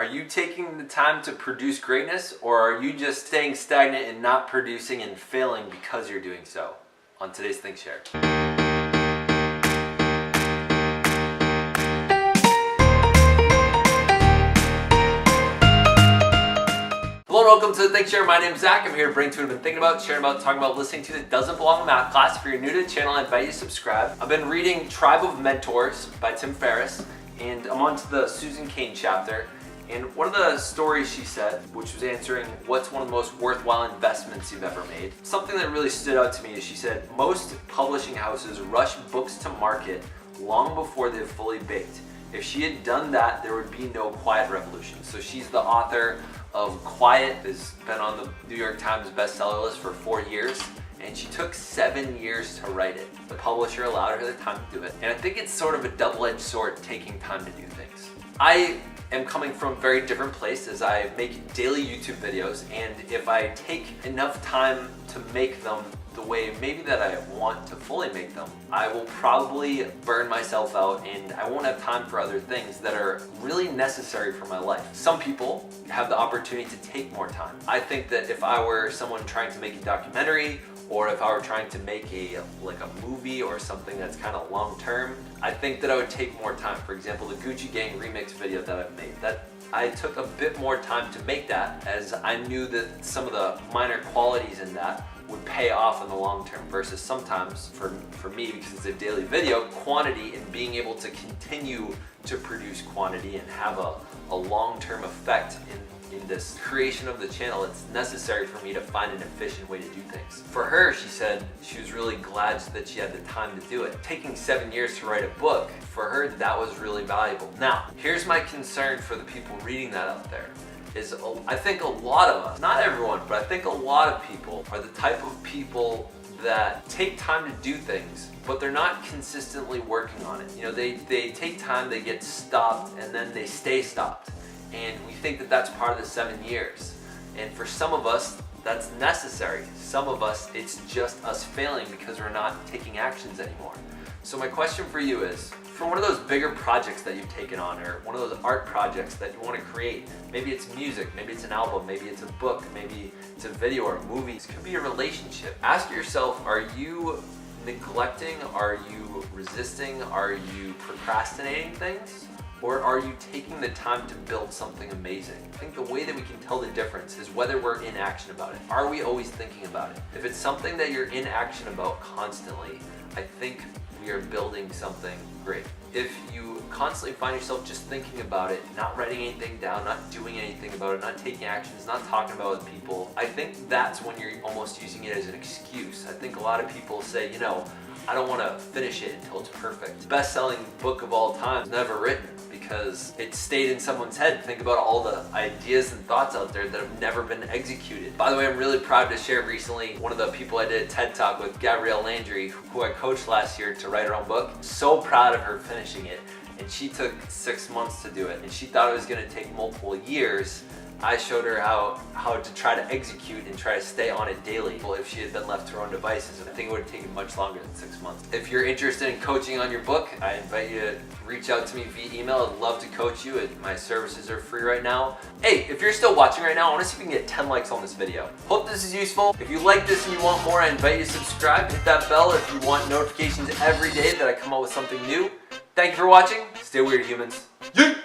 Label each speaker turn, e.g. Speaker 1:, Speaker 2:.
Speaker 1: Are you taking the time to produce greatness, or are you just staying stagnant and not producing and failing because you're doing so? On today's Think Share. Hello and welcome to the Think Share. My name's Zach. I'm here to bring to what I've been thinking about, sharing about, talking about, listening to that doesn't belong in math class. If you're new to the channel, I invite you to subscribe. I've been reading Tribe of Mentors by Tim Ferriss, and I'm on to the Susan Caine chapter. And one of the stories she said, which was answering what's one of the most worthwhile investments you've ever made, something that really stood out to me is she said, most publishing houses rush books to market long before they've fully baked. If she had done that, there would be no Quiet Revolution. So she's the author of Quiet, has been on the New York Times bestseller list for 4 years, and she took 7 years to write it. The publisher allowed her the time to do it. And I think it's sort of a double-edged sword, taking time to do things. I am coming from a very different place as I make daily YouTube videos, and if I take enough time to make them the way maybe that I want to fully make them, I will probably burn myself out and I won't have time for other things that are really necessary for my life. Some people have the opportunity to take more time. I think that if I were someone trying to make a documentary, or if I were trying to make a movie or something that's kind of long term, I think that I would take more time. For example, the Gucci Gang remix video that I've made, that I took a bit more time to make that, as I knew that some of the minor qualities in that would pay off in the long term, versus sometimes for me, because it's a daily video, quantity and being able to continue to produce quantity and have a long-term effect in this creation of the channel, it's necessary for me to find an efficient way to do things. For her, she said she was really glad that she had the time to do it. Taking 7 years to write a book, for her, that was really valuable. Now, here's my concern for the people reading that out there. I think a lot of us, not everyone, but I think a lot of people are the type of people that take time to do things, but they're not consistently working on it. You know, they take time, they get stopped, and then they stay stopped. And we think that that's part of the 7 years. And for some of us, that's necessary. Some of us, it's just us failing because we're not taking actions anymore. So my question for you is, for one of those bigger projects that you've taken on, or one of those art projects that you want to create, maybe it's music, maybe it's an album, maybe it's a book, maybe it's a video or a movie, it could be a relationship. Ask yourself, are you neglecting, are you resisting, are you procrastinating things? Or are you taking the time to build something amazing? I think the way that we can tell the difference is whether we're in action about it. Are we always thinking about it? If it's something that you're in action about constantly, I think we are building something great. If you constantly find yourself just thinking about it, not writing anything down, not doing anything about it, not taking actions, not talking about it with people, I think that's when you're almost using it as an excuse. I think a lot of people say, you know, I don't want to finish it until it's perfect. The best-selling book of all time was never written because it stayed in someone's head. Think about all the ideas and thoughts out there that have never been executed. By the way, I'm really proud to share recently one of the people I did a TED Talk with, Gabrielle Landry, who I coached last year to write her own book. So proud of her finishing it. And she took 6 months to do it. And she thought it was going to take multiple years. I showed her how to try to execute and try to stay on it daily. Well, if she had been left to her own devices, I think it would have taken much longer than 6 months. If you're interested in coaching on your book, I invite you to reach out to me via email. I'd love to coach you. My services are free right now. Hey, if you're still watching right now, I want to see if we can get 10 likes on this video. Hope this is useful. If you like this and you want more, I invite you to subscribe. Hit that bell if you want notifications every day that I come out with something new. Thank you for watching. Stay weird, humans. Yeet!